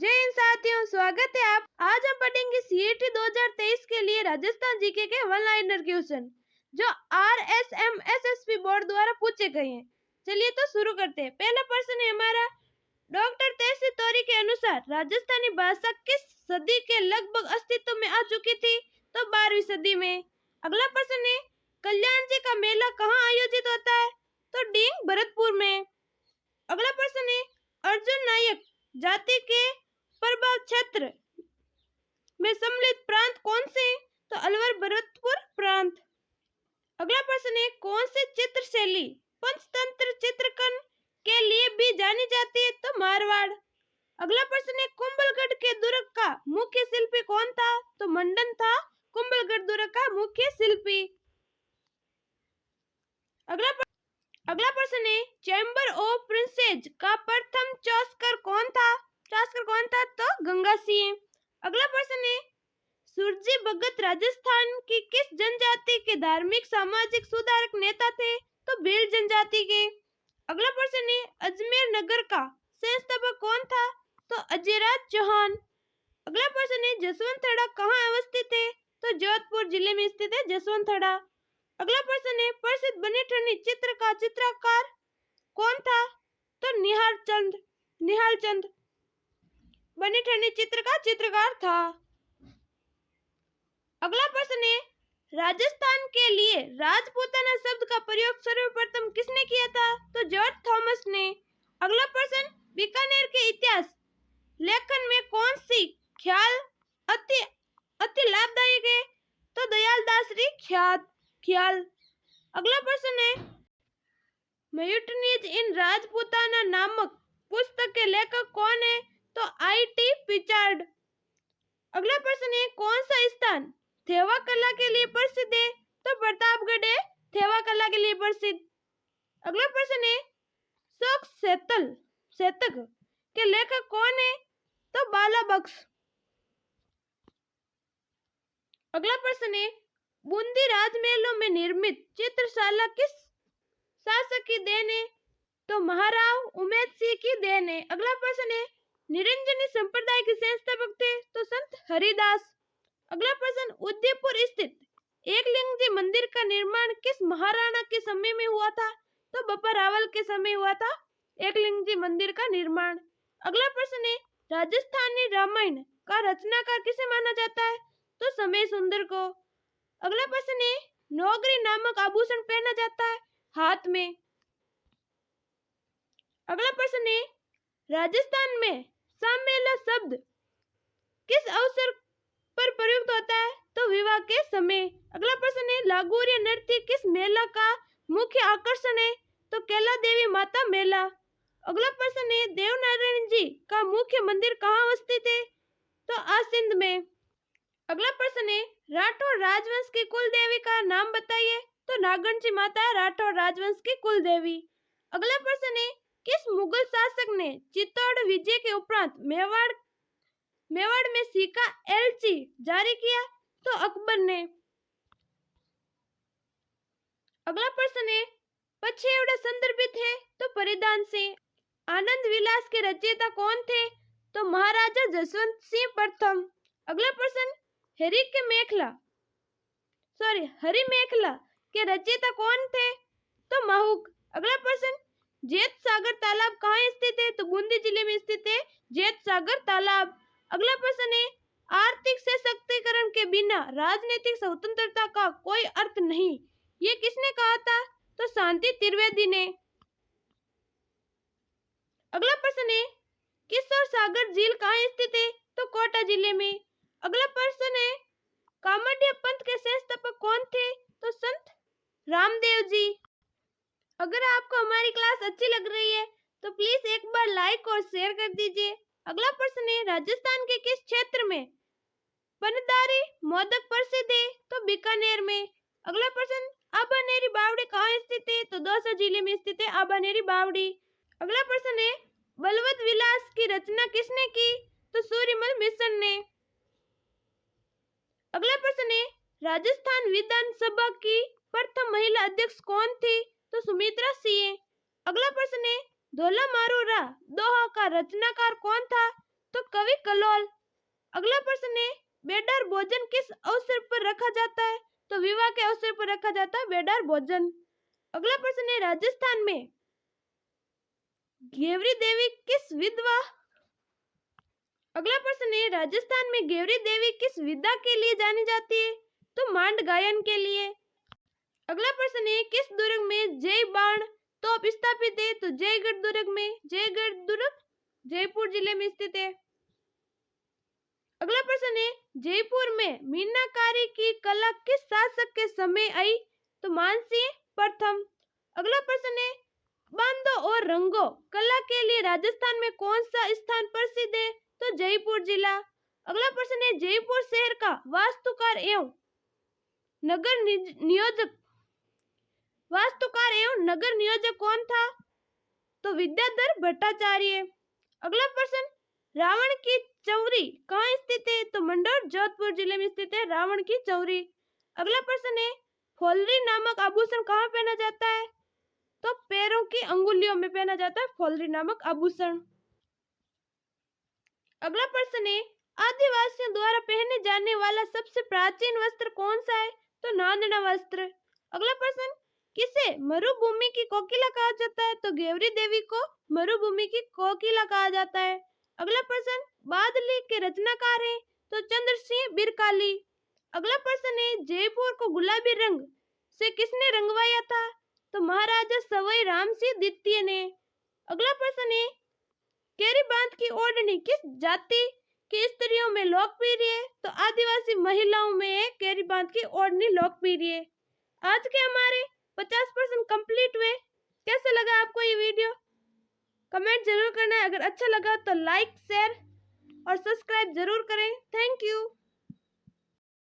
जय हिंद साथियों, स्वागत है आप। आज हम पढ़ेंगे सीईटी 2023 के लिए राजस्थान जीके के वन लाइनर क्वेश्चन जो आरएसएमएसएसपी बोर्ड द्वारा पूछे गए हैं। चलिए तो शुरू करते हैं। पहला प्रश्न है हमारा, डॉक्टर तेसी तोरी के अनुसार राजस्थानी भाषा किस सदी के लगभग अस्तित्व में आ चुकी थी? तो 12वीं सदी में। अगला प्रश्न है, कल्याण जी का मेला कहाँ आयोजित होता है? तो डींग भरतपुर में। अगला प्रश्न है, अर्जुन नायक जाति के प्रभाव क्षेत्र में सम्मिलित प्रांत कौन से? तो अलवर भरतपुर प्रांत। अगला प्रश्न है, कौन सी चित्र शैली पंचतंत्र चित्रकन के लिए भी जानी जाती है? तो मारवाड़। अगला प्रश्न है, कुंभलगढ़ के दुर्ग का मुख्य शिल्पी कौन था? तो मंडन था कुंभलगढ़ दुर्ग का मुख्य शिल्पी। अगला प्रश्न है, चैम्बर ऑफ प्रिंसेस का प्रथम चांसलर कौन था? तो गंगा सिंह। अगला प्रश्न है, सुरजी भगत राजस्थान की किस जनजाति के धार्मिक सामाजिक सुधारक नेता थे? तो भील जनजाति के। अगला प्रश्न है, अजमेर नगर का संस्थापक कौन था? तो अजयराज चौहान। अगला प्रश्न है, जसवंतथड़ा कहाँ अवस्थित है? तो जोधपुर जिले में स्थित है जसवंतथड़ा। अगला प्रश्न है, प्रसिद्ध बनीठनी चित्र का चित्रकार कौन था? तो निहाल चंद बनीठनी चित्र का चित्रकार था। अगला प्रश्न है, राजस्थान के लिए राजपूताना शब्द का प्रयोग सर्वप्रथम किसने किया था? तो जॉर्ज थॉमस ने। अगला प्रश्न, बीकानेर के इतिहास लेखन में कौन सी ख्याल अति लाभदायक है? तो दयाल दास री ख्याल। अगला प्रश्न है, म्यूटनीज इन राजपूताना नामक पुस्तक के लेखक कौन है? तो आई.टी. पिचार्ड। अगला प्रश्न है, कौन सा स्थान थेवा कला के लिए प्रसिद्ध है? तो प्रतापगढ़ है थेवा कला के लिए प्रसिद्ध। अगला प्रश्न है, शोक शतक के लेखक कौन है? तो बाला बख्श। अगला प्रश्न है, बूंदी राजमहलों में निर्मित चित्रशाला किस शासक की देन है? तो महाराव उमेद सिंह की देन है। अगला प्रश्न है, निरंजनी संप्रदाय के संस्थापक थे? तो संत हरिदास। अगला प्रश्न, उदयपुर स्थित एकलिंग जी मंदिर का निर्माण किस महाराणा के समय में हुआ था? तो बप्पा रावल के समय हुआ था एकलिंग जी मंदिर का निर्माण। अगला प्रश्न है, राजस्थानी रामायण का रचनाकार किसे माना जाता है? तो समय सुंदर को। अगला प्रश्न है, नौगरी नामक आभूषण पहना जाता है हाथ में। अगला प्रश्न है, राजस्थान में सामेला शब्द किस अवसर पर प्रयुक्त होता है? तो विवाह के समय। अगला प्रश्न है, लागोरिया नृत्य किस मेला का मुख्य आकर्षण है? तो कैला देवी माता मेला। अगला प्रश्न है, देवनारायण जी का मुख्य मंदिर कहाँ अवस्थित है? तो आसिंद में। अगला प्रश्न है, राठौर राजवंश की कुल देवी का नाम बताइए? तो नागणसी माता राठौर राजवंश की कुल देवी। अगला प्रश्न है, किस मुगल शासक ने चित्तौड़ विजय के उपरांत मेवाड़ में सिक्का एलची जारी किया? तो अकबर ने। अगला प्रश्न है, पछेवड़ा संदर्भित है? तो परिधान से। आनंद विलास के रचयिता कौन थे? तो महाराजा जसवंत सिंह प्रथम। अगला प्रश्न, हरि मेखला के रचयिता कौन थे? तो माहुक। अगला प्रश्न, जेत सागर तालाब कहाँ स्थित है? तो बूंदी जिले में स्थित है जेत सागर तालाब। अगला प्रश्न है, आर्थिक सशक्तिकरण के बिना राजनीतिक स्वतंत्रता का कोई अर्थ नहीं, ये किसने कहा था? तो शांति त्रिवेदी ने। अगला प्रश्न है, किशोर सागर झील कहाँ स्थित है? तो कोटा जिले में। अगला प्रश्न है, कामाख्या पंथ के संस्थापक कौन थे? तो संत रामदेव जी। अगर आपको हमारी क्लास अच्छी लग रही है तो प्लीज एक बार लाइक और शेयर कर दीजिए। अगला प्रश्न है, राजस्थान के किस क्षेत्र में बनदारी मोदक प्रसिद्ध है? तो बीकानेर में। अगला प्रश्न, आबानेरी बावड़ी कहाँ स्थित है? तो दौसा जिले में स्थित है आबानेरी बावड़ी। अगला प्रश्न है, बलवंत विलास की रचना किसने की? तो सूर्यमल मिशन ने। अगला प्रश्न है, राजस्थान विधानसभा की प्रथम महिला अध्यक्ष कौन थी? तो सुमित्रा सिंह। अगला प्रश्न है, धोला मारू रा दोहा का रचनाकार कौन था? तो कवि अगला प्रश्न है बेडार भोजन किस अवसर पर रखा जाता है? तो विवाह के अवसर पर रखा जाता है बेडार भोजन। अगला प्रश्न है राजस्थान में घेवरी देवी किस विधवा अगला प्रश्न है राजस्थान में घेवरी देवी किस विधा के लिए जानी जाती है? तो मांड गायन के लिए। अगला प्रश्न है किस दुर्ग में जय बाण तोप स्थापित है? तो जयगढ़ दुर्ग में। जयगढ़ दुर्ग जयपुर जिले में स्थित है। अगला प्रश्न है जयपुर में मीनाकारी की कला किस शासक के समय आई? तो मानसिंह प्रथम। अगला प्रश्न है बांधो और रंगो कला के लिए राजस्थान में कौन सा स्थान प्रसिद्ध है? तो जयपुर जिला। अगला प्रश्न है जयपुर शहर का वास्तुकार एवं नगर नियोजक कौन था? तो विद्याधर भट्टाचार्य। अगला प्रश्न रावण की चौरी कहाँ स्थित है? तो मंडौर जोधपुर जिले में स्थित है रावण की चौरी। अगला प्रश्न है फुलरी नामक आभूषण कहाँ पहना जाता है? तो पैरों की अंगुलियों में पहना जाता है फुलरी नामक आभूषण। अगला प्रश्न है आदिवासियों द्वारा पहने जाने वाला सबसे प्राचीन वस्त्र कौन सा है? तो नांदना वस्त्र। अगला प्रश्न किसे मरुभूमि की कोकिला कहा जाता है? तो घेवरी देवी को मरुभूमि की कोकिला कहा जाता है। अगला प्रश्न बादली के रचनाकार हैं? तो चंद्र सिंह बिरकाली। अगला प्रश्न है जयपुर को गुलाबी रंग से किसने रंगवाया था? तो महाराजा सवाई राम सिंह द्वितीय ने। अगला प्रश्न है केरी बांध की ओढ़नी किस जाति की स्त्रियों में लोकप्रिय है? तो आदिवासी महिलाओं में केरी बांध की ओढ़नी लोकप्रिय है। आज के हमारे 50% कंप्लीट हुए। कैसे लगा आपको ये वीडियो? कमेंट जरूर करना है। अगर अच्छा लगा तो लाइक शेयर और सब्सक्राइब जरूर करें। Thank you.